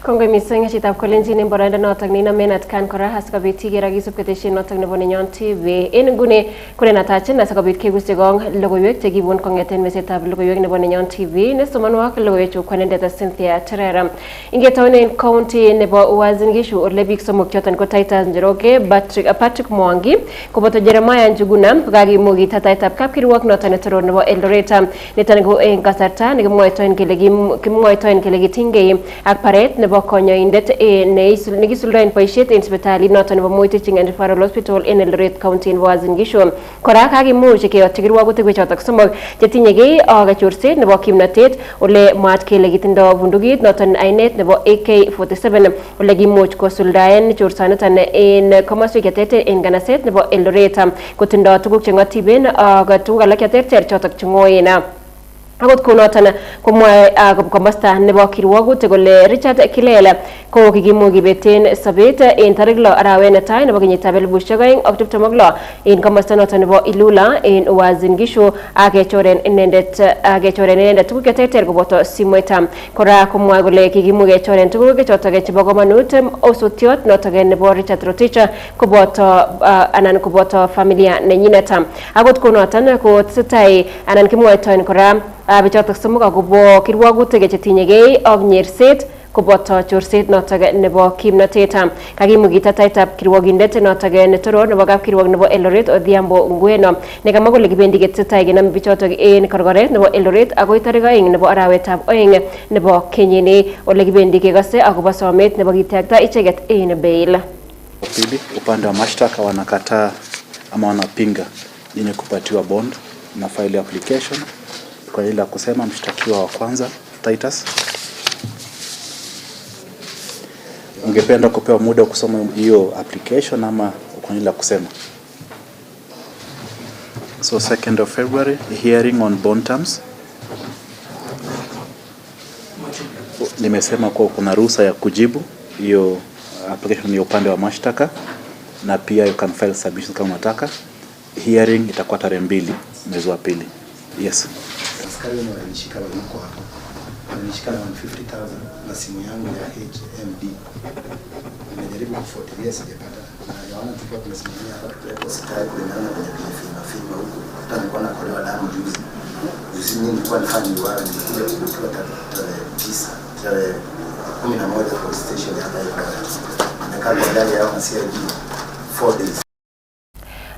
Kongoi mising chitab kolenjin en boroindo notok ninomen atkan kora asikobit iker ak isub ketesiet notok nebo Nenyon TV. En nguni kunenatachin asikobit kegusi gong logoiwek chekibun kong'eten mesetab logoiwek nebo Nenyon TV nesomonwok logoiwechu kwanendet Cynthia Terer. Ingetounen county nebo Uasin Gishu ole biik somok choton ko Titus Njoroge, Patrick Mwangi koboto Jeremiah Njuguna kokakimuch kitataitab kapkirwok noton netoror nebo Eldoret. Niton ko en kasarta nekimwoitoen kele kitinygei ak paret nebo konyoindet nekisuldoen boisiet en sipitalit noton nebo Moi Teaching and Referral Hospital en Eldoret County nebo Uasin Gishu. Kora kakimuch keyotyi kirwogutik wechotok somok chetinyegei ak chorset nebo kimnotet ole mwaat kele kitindoi bundukit noton ainet nebo AK47 ole kimuch kosuldaen chorsaniton en komoswek cheterter en nganaset nebo Eldoret kotindoi tuguk cheng'otiben ak tuguk alak cheterter chotok cheng'oen. Akot kunoton komwae komosta nebo kirwogutik kole Richard Kilele ko kikimuch kibeten sobet en tarik 6 arawet netai nebo kenyitab 2026 en komosta noton nebo Ilula en Uasin Gishu akechoren inendet tuguk cheterter koboto simoit. Kora komwae kole kikimuch kechoren tuguk chotok chebo komonut osotiot notok nebo Richard Rotich koboto familia nenyinet. Akot kunoton ko tesetai anan kimwoitoen kora bichotok somok akobo kirwogutik chetinyegei ak nyerset koboto chorset notok nebo kimnotet. Kakimuch kitataitab kirwogindet notok netoror nebo kapkirwok nebo Eldoret Odhiambo Ngweno nekamwa kole kibendi ketesetai kenome bichotok en korkoret nebo Eldoret akoi tarik 2 nebo arawetab 2 nebo kenyini ole kibendi kekose akobo somet nebo kityakta icheket en bail. Pili, upande wa mashtaka wanakataa ama wanapinga yenye kupatiwa bond na file application. Kwa ila kusema mshtakiwa wa kwanza Titus, ungependa kupewa muda kusoma hiyo application ama kwa ila kusema? So 2nd of February hearing on bond terms. Nimesema kwa kuna ruhusa ya kujibu hiyo application ya upande wa mashtaka na pia you can file submission kama unataka. Hearing itakuwa tarehe 2 mwezi wa pili. Yes. Askari wananishika yuko hapo. Wananishika na 50,000 na simu yangu ya HMD. Nimejaribu kufuatilia sijapata. Na naona tulikuwa tumesimamia hapa kwa hospitali kulingana na film huko. Hata nilikuwa nakolewa damu juzi. Juzi mimi nilikuwa nifanye wala nilikuja kuchukua tarehe 9, tarehe 11 kwa station ya Logoiywekab. Nimekaa kwa ndani yao na CID 4 days.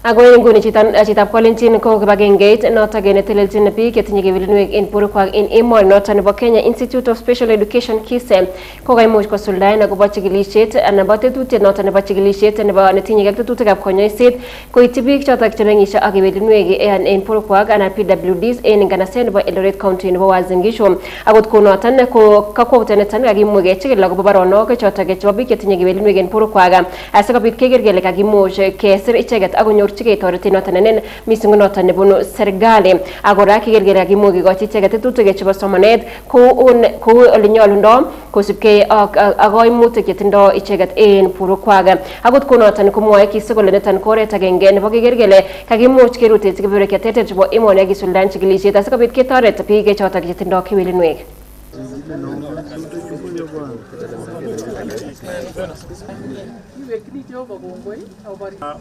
Agoy nguni chitab kolenjin ko kibagengeit notok netelelchin biik chetinye kewelinwek en borwekwak en emoni noton nebo Kenya Institute of Special Education KISE ko kaimuch kosuldaen akobo chikilishet anan bo tetutiet noton nebo chikilishet nebo netinye ak tetutikab konyoiset koityi biik chotok chemeng'ishe ak kewelinwek en borwekwak anan PWDs en nganaset nebo Eldoret County nebo Uasin Gishu. Akot kunoton ko kakwautioniton kakimuch kechikil akobo baronok chotok chebo biik chetinye kewelinwek en borwekwak asikobit keker kele kakimuch kesir icheket ak konyor chike toretet noton nenen mising noton nebunu serikali akora kigerger kakimuch kikochi icheket tetutik chebo somanet kou ole nyolundo kosubkei ak koimutik chetindoi icheket en borwekwak. Akot kunoton komwoe KISE kole niton ko oret agenge nebo keker kele kakimuch kerutechi kebeberwek cheterter chebo emoni ak kisuldaen chikilisiet asikobit ketoret biik chotok chetindoi kewelinwek.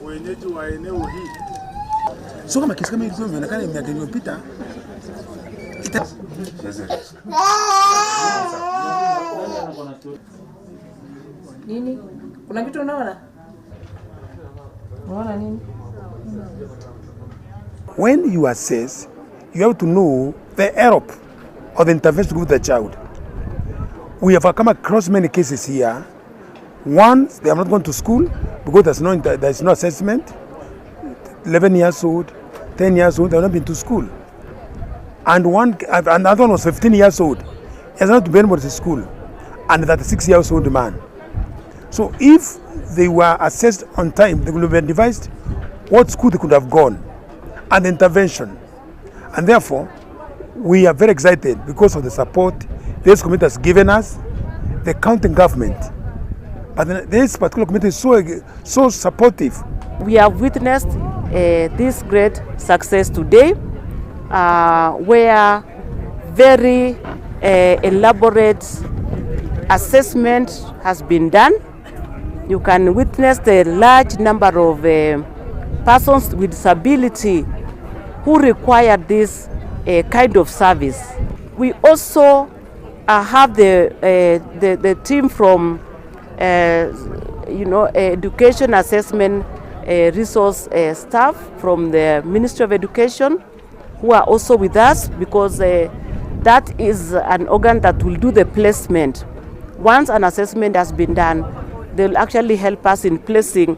Wenyeji wa eneo hii. So kama kesi kama hizo inaonekana miaka iliyopita nini? Kuna kitu unaona? Unaona nini? When you assess, you have to know the help or the intervention with the child. We have come across many cases here. One, they have not gone to school because there's no assessment. 11 years old, 10 years old, they have not been to school. And another one was 15 years old. He has not been to school. And that 6-year-old man. So if they were assessed on time, they would have been devised what school they could have gone and intervention. And therefore, we are very excited because of the support this committee has given us, the county government. But this particular committee is so supportive. We have witnessed this great success today, where very elaborate assessment has been done. You can witness the large number of persons with disability who require this kind of service. We also have the team from education assessment resource staff from the Ministry of Education who are also with us, because that is an organ that will do the placement. Once an assessment has been done, they will actually help us in placing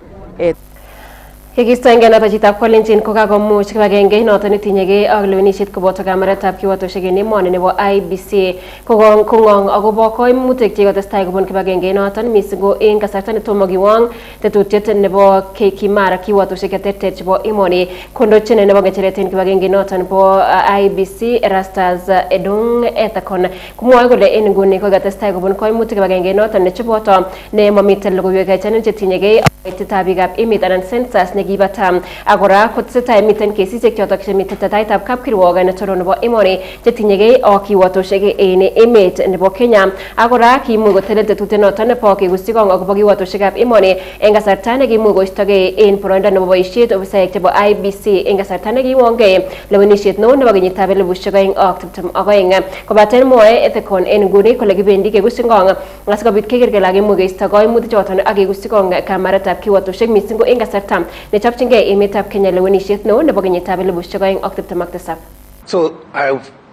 Kikistoenge noto chitab kolenjin kokakomuch kibagenge noto netinyegei ak lewenisiet koboto kamaretab kiwatoshek en emoni nebo IBC kongong akobo koimutik chekotestai kobun kibagenge noton mising ko eng kasarta netomo kiwong tetutiet nebo kimara kiwatoshek cheterter chebo emoni kondochin nebo ngecheret en kibagenge noton nebo IBC Erastus Edung Ethekon kumwoe kole en nguni kokatestai kobun koimutik kibagenge noton necheboto ne mamiten logoiwek chechang chetinyegei ak koitetab biikab emet anan census nekibata agora kotesetai miten kesisiek chotok chemiten tetaitab kapkirwok netoro nebo emoni chetinyegei ak kiwatoshek en emet nebo Kenya. Agora kimuch kotelel tetutiet noton nebo kegusikong akobo kiwatoshekab emoni en kasarta nekimuch koistogei en boroindo nebo boisiet ofisaek chebo IBC en kasarta nekiwongei lewenisiet neo nebo kenyitab 2022 kobaten mwoe Ethekon en nguni kole kibendi kegusikong asikobit keker kele kimuch keisto koimutik choton ak kegusikong kamaretab kiwatoshek mising ko en kasarta nechopchingei emetab Kenya lewenisiet neo nebo kenyitab 2027. So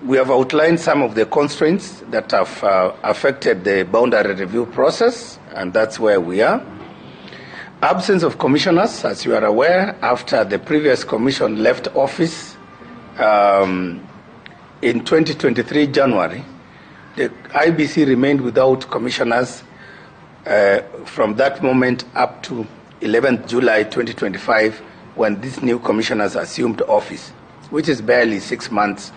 we have outlined some of the constraints that have affected the boundary review process, and that's where we are. Absence of commissioners, as you are aware, after the previous commission left office in 2023 January, the IBC remained without commissioners from that moment up to 11th July 2025, when these new commissioners assumed office, which is barely 6 months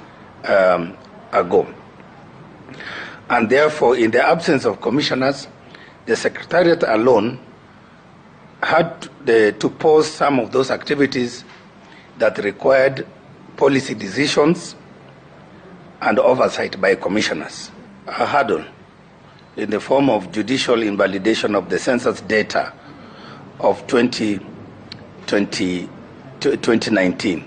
ago. And therefore, in the absence of commissioners, the Secretariat alone had to pause some of those activities that required policy decisions and oversight by commissioners. A hurdle in the form of judicial invalidation of the census data of 2019.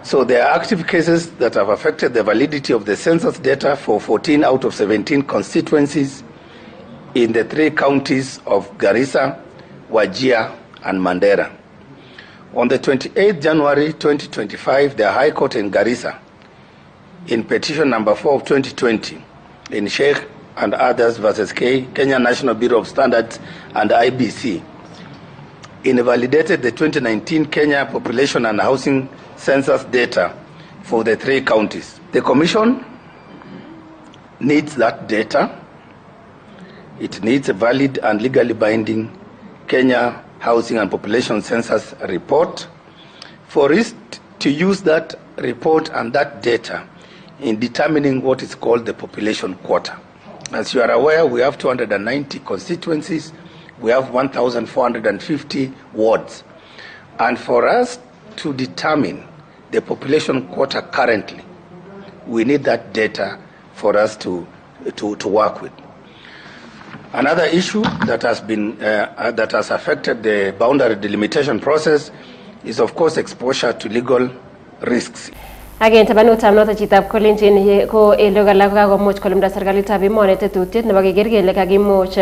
So there are active cases that have affected the validity of the census data for 14 out of 17 constituencies in the 3 counties of Garissa, Wajir, and Mandera. On the 28th January 2025, the High Court in Garissa, in petition number 4 of 2020, in Sheikh and others versus Kenya National Bureau of Standards and IBC, invalidated the 2019 Kenya population and housing census data for the 3 counties. The Commission needs that data. It needs a valid and legally binding Kenya Housing and Population Census report for it to use that report and that data in determining what is called the population quota. As you are aware, we have 290 constituencies. We have 1,450 wards. And for us to determine the population quota currently, we need that data for us to work with. Another issue that has been that has affected the boundary delimitation process is, of course, exposure to legal risks. Again, tabanutab noto chitab kolenjin ko elogala kakomuch kolumda serikalitab emoni tetutiet nebo keker kele kakimuch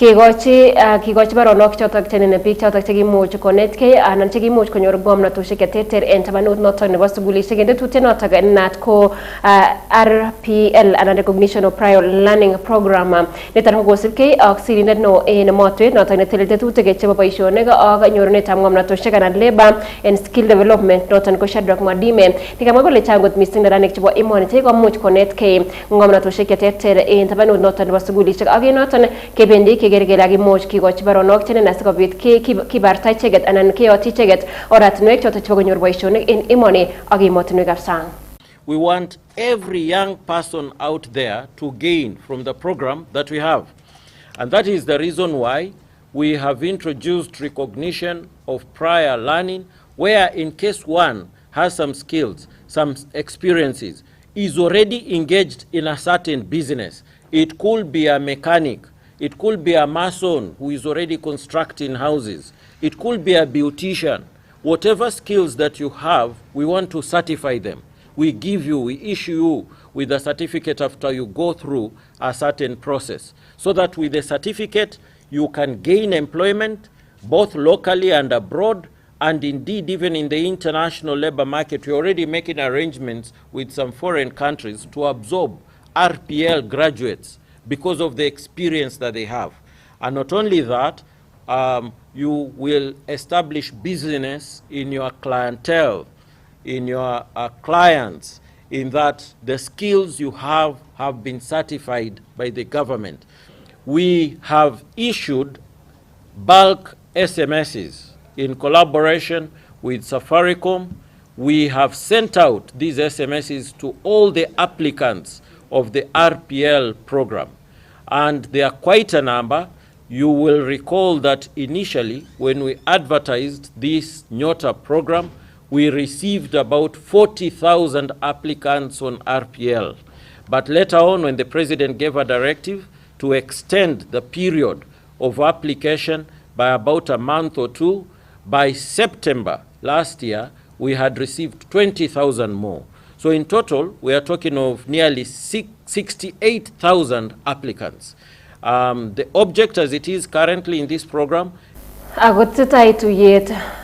kikochi baronok chotok chenene biik chotok chekimuch konetkei anan chekimuch konyor ngomnatoshek cheterter en tabanut notok nebo sugulishek en tetutiet notok naat ko RPL anan Recognition of Prior Learning Program niton ko kosibkei ak sirindet neo en motwet notok netelel tetutik chebo boisionik ak nyorunetab ngomnatoshek anan labor and skill development noton ko Shadrack Mwadime nikamwa kole changot mising neranik chebo emoni chekomuch konetkei ngomnatoshek cheterter en tabanut noton nebo sugulishek ak en noton kebendi kegergela kimuch kikochi baronok chenen asikobit kibarta icheget anan keyoti icheget oratinwek chotok chebo konyor boisionik en emoni ak emotinwekab sang. We want every young person out there to gain from the program that we have. And that is the reason why we have introduced recognition of prior learning, where in case one has some skills, some experiences, is already engaged in a certain business, It could be a mechanic. It could be a mason who is already constructing houses. It could be a beautician. Whatever skills that you have, we want to certify them. We issue you with a certificate after you go through a certain process, so that with the certificate, you can gain employment both locally and abroad, and indeed even in the international labor market. We're already making arrangements with some foreign countries to absorb RPL graduates because of the experience that they have. And not only that, you will establish business in your clientele, in your clients, in that the skills you have been certified by the government. We have issued bulk SMSs in collaboration with Safaricom. We have sent out these SMSs to all the applicants of the RPL program, and they are quite a number. You will recall that initially, when we advertised this Nyota program, we received about 40,000 applicants on RPL. But later on, when the president gave a directive to extend the period of application by about a month or two, by September last year, we had received 20,000 more. So in total, we are talking of nearly 68,000 applicants. The object as it is currently in this program,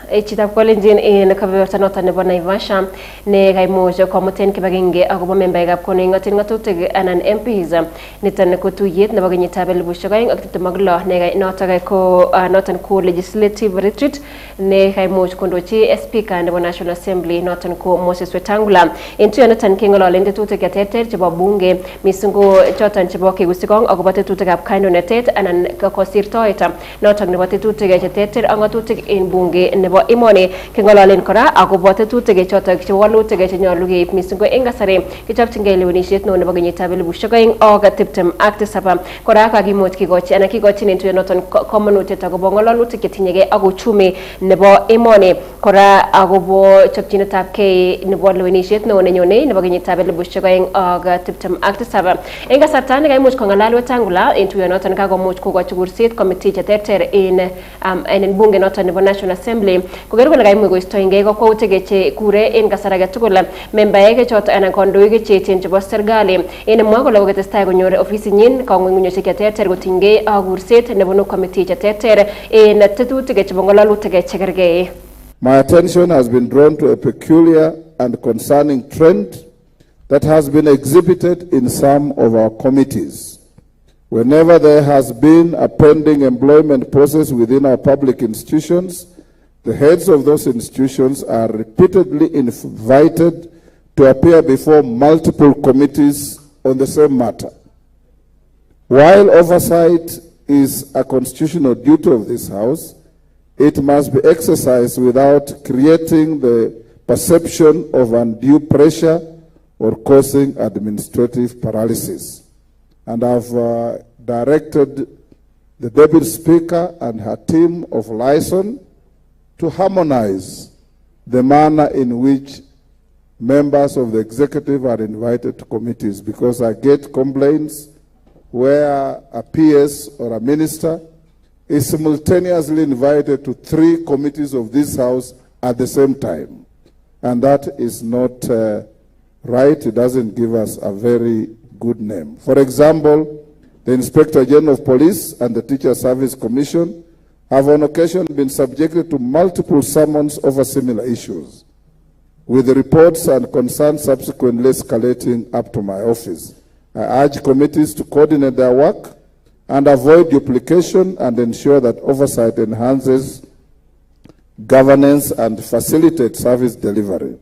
Chitab Kolenjin in Kavirta Nota Nebo Naivasha, Ne Gaimojo, Komuten Kibaginge, Agobo Member Koning, Atingatuteg, and an MPs, Nitanako 2 years, Nabagini Tabel Bushagang, Octomagla, Nega Notako, Notan Co Legislative Retreat, Ne Gaimoj Kondochi, Speaker and the National Assembly, Notan Co Moses Rectangular, into Jonathan Kingola, Lende to take a tete, Chibabunge, Missungo, Chotan Chiboki, Wistigong, Agobate to take up kind of netet, and an Kakosir Toita, Notan Nabati to take a tete, Angatutik in Bunge, Nebo Imone, Kingolalen Kora, Agobote to take a chotak, Chiwalu to get in your Lugi, Missungo Engasare, Kitaptingale when she no Nabagini Tabel Bushagang, Oga Tiptem, Actisapa, Koraka Gimotki Gochi, and Aki got into a not on common with Tagobongola to get in Ago Chume, Nebo Imone, Kora Agobo, Chaptina Tapke, Nebo Luinishit, no Nenyon, Nabagini Tabel Bushagang, Oga Tiptem, Actisapa, Engasatan, I moved Kongalalo Tangula into a not on Kago Mochko to sit committee Terer in Bunge not on the National Assembly. Kugeruga gaimu go stoinge go ko tegeche kure en kasaraga tukula memba yake chota ana kondo yake chetin chbo sergali en mwago lawo gete sta go nyore ofisi nyin ka ngunyo sekete ter go tinge agurset ne bono committee teter en tetu tegeche bongola lu tegeche gerge. My attention has been drawn to a peculiar and concerning trend that has been exhibited in some of our committees. Whenever there has been a pending employment process within our public institutions, the heads of those institutions are repeatedly invited to appear before multiple committees on the same matter. While oversight is a constitutional duty of this House, it must be exercised without creating the perception of undue pressure or causing administrative paralysis. And I've directed the Deputy Speaker and her team of liaison to harmonize the manner in which members of the executive are invited to committees, because I get complaints where a PS or a minister is simultaneously invited to 3 committees of this House at the same time. And that is not right. It doesn't give us a very good name. For example, the Inspector General of Police and the Teacher Service Commission have on occasion been subjected to multiple summons over similar issues, with the reports and concerns subsequently escalating up to my office. I urge committees to coordinate their work and avoid duplication and ensure that oversight enhances governance and facilitates service delivery.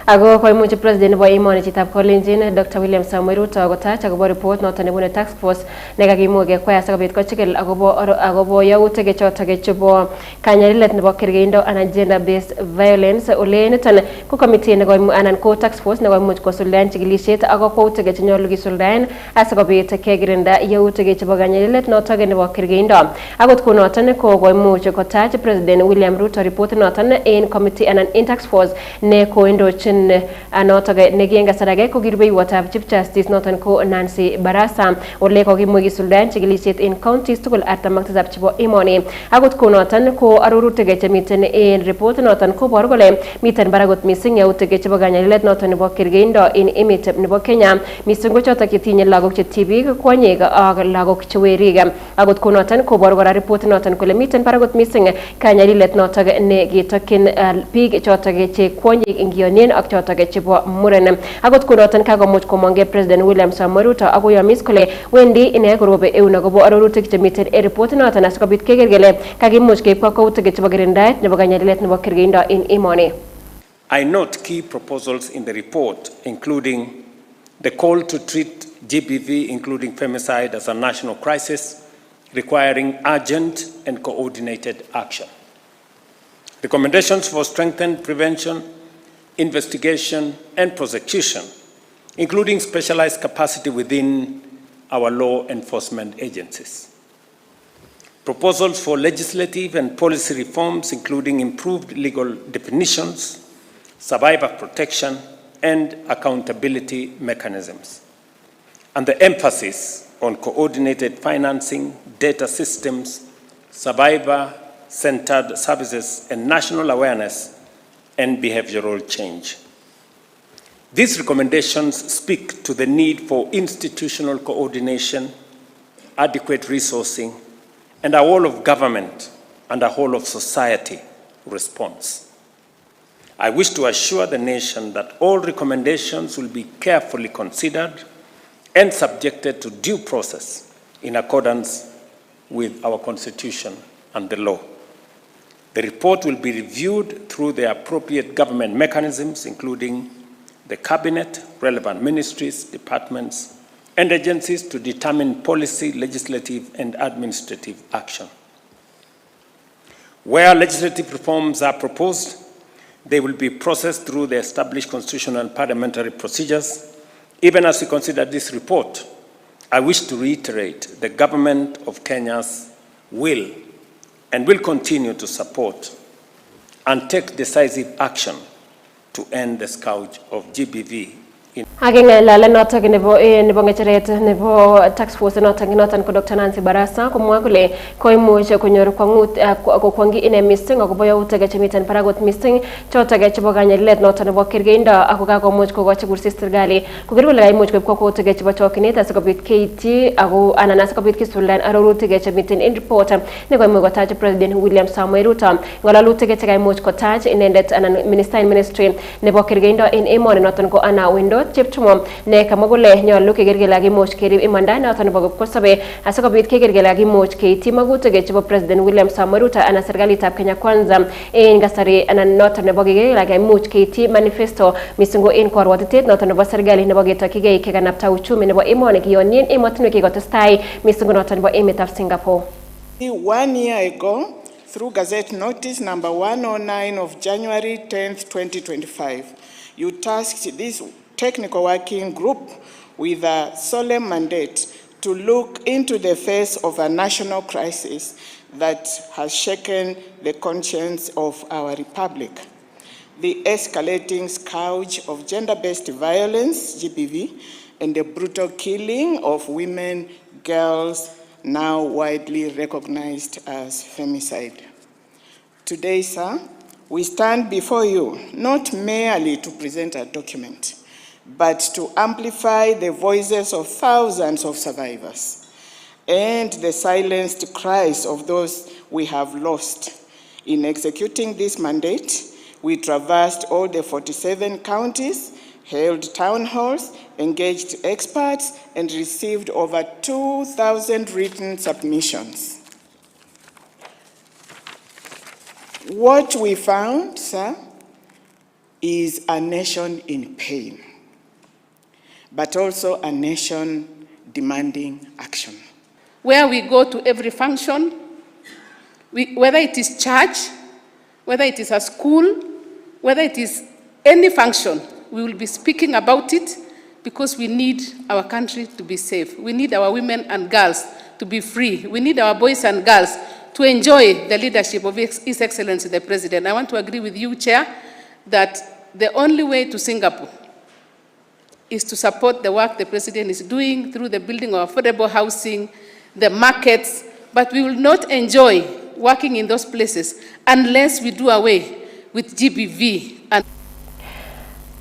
Ago ko much president boy imone chitab Kolenjin Dr. William Samuel Ruto gota chago report not ne bune task force ne gagi moge ko asa bit ko chikel agobo yawute ge chota ge chubo kanyarilet ne bokirge indo an agenda based violence olen tan ko committee ne go anan ko task force ne go much ko suldan chigilishet ago ko te ge chnol gi suldan asa bit ke girinda yawute ge chubo kanyarilet no tage ne bokirge indo agot ko not ne ko go much ko ta president William Ruto report not an in committee anan in task force ne ko indo miten notok negienga sarage ko girubeiwotab Chief Justice noton ko Nancy Barasa ole kokimwa kisuldaen chikilisiet en counties tugul 47 chebo emoni. Akot konoton ko arorutik chemiten en report noton koboru kole miten barakot missing yautik chebo kanyalet noton nebo kergeindo en emet nebo Kenya, missing ko chotok chetinye lagok che tibik, kwonyik ak lagok che werik. Akot konoton koboru kora report noton kole miten barakot missing kanyalilet notok ne ketokyin biik chotok che kwonyik ingionien ak chotok chebo muren. Akot konoton kakomuch komonge President William Samoei Ruto ako yomis kole wendi ine korobe eun akobo arorutik chemiten en report noton asikobit keker kele kakimuch keib kakwautik chebo kirindaet nebo kanyalilet nebo kergeindo en emoni. I note key proposals in the report, including the call to treat GBV, including femicide, as a national crisis, requiring urgent and coordinated action. Recommendations for strengthened prevention, investigation, and prosecution, including specialized capacity within our law enforcement agencies. Proposals for legislative and policy reforms, including improved legal definitions, survivor protection, and accountability mechanisms. And the emphasis on coordinated financing, data systems, survivor-centered services, and national awareness and behavioral change. These recommendations speak to the need for institutional coordination, adequate resourcing, and a whole of government and a whole of society response. I wish to assure the nation that all recommendations will be carefully considered and subjected to due process in accordance with our Constitution and the law. The report will be reviewed through the appropriate government mechanisms, including the Cabinet, relevant ministries, departments, and agencies to determine policy, legislative, and administrative action. Where legislative reforms are proposed, they will be processed through the established constitutional and parliamentary procedures. Even as we consider this report, I wish to reiterate the government of Kenya's will and will continue to support and take decisive action to end the scourge of GBV. Agenge lala notok nebo ngecheret nebo tax force noton ko Dr. Nancy Barasa komwa kole koimuch konyor kokwangi ine missing akobo yautik chemiten barakot missing chotok chebo kanyalilet noton nebo kergeindo ako kakomuch kokochi kursis serikali koker kole kaimuch koib kakwautik chebo chokyinet asikobit keityi ako anan asikobit kisuldaen arorutik chemiten en report nekoimuch kotach President William Samoei Ruto. Ngalalutik chekaimuch kotach inendet anan ministry nebo kergeindo en emoni noton ko Anna Wendot cheptumo ne kamwa kole nyolu keker kele kakimuch kerib imanda noton nebo kipkosobe asikobit keker kele kakimuch keityi magutik chebo President William Samoei Ruto anan serikalitab Kenya Kwanza en kasari anan noton nebo keker kele kakimuch keityi manifesto missing ko en korwatitet noton nebo serikali nebo ketokigei kekanapta uchumi nebo emoni kiyonien emotinwek kikotestai missing ko noton nebo emetab Singapore. 1 year ago, through Gazette Notice number 109 of January 10th, 2025, you tasked this technical working group with a solemn mandate to look into the face of a national crisis that has shaken the conscience of our republic. The escalating scourge of gender-based violence, GBV, and the brutal killing of women, girls, now widely recognized as femicide. Today, sir, we stand before you not merely to present a document, but to amplify the voices of thousands of survivors and the silenced cries of those we have lost. In executing this mandate, we traversed all the 47 counties, held town halls, engaged experts, and received over 2,000 written submissions. What we found, sir, is a nation in pain, but also a nation demanding action. Where we go to every function, whether it is church, whether it is a school, whether it is any function, we will be speaking about it because we need our country to be safe. We need our women and girls to be free. We need our boys and girls to enjoy the leadership of His Excellency the President. I want to agree with you, Chair, that the only way to Singapore is to support the work the President is doing through the building of affordable housing, the markets, but we will not enjoy working in those places unless we do away with GBV. And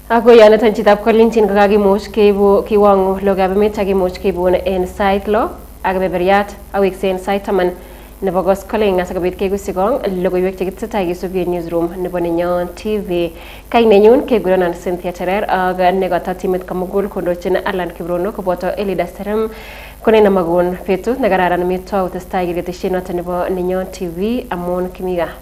Ako yana tanchitap kolintin kakagimuch kiwangu Logoiywekab Emet kagimuch kibun en site lo agabeberiat awekse en site taman nebo koskoling asikobit kegusigong logoiywek chekitesetai kesubi newsroom nebo Nenyon TV. Kainenyun keguronon Cynthia Terer ak nekata timit kamugul kondochin Alan Kibrono koboto Elida Serem konena magun betut nekararan metou testai keteshet noto nebo Nenyon TV amun Kimi Gaa.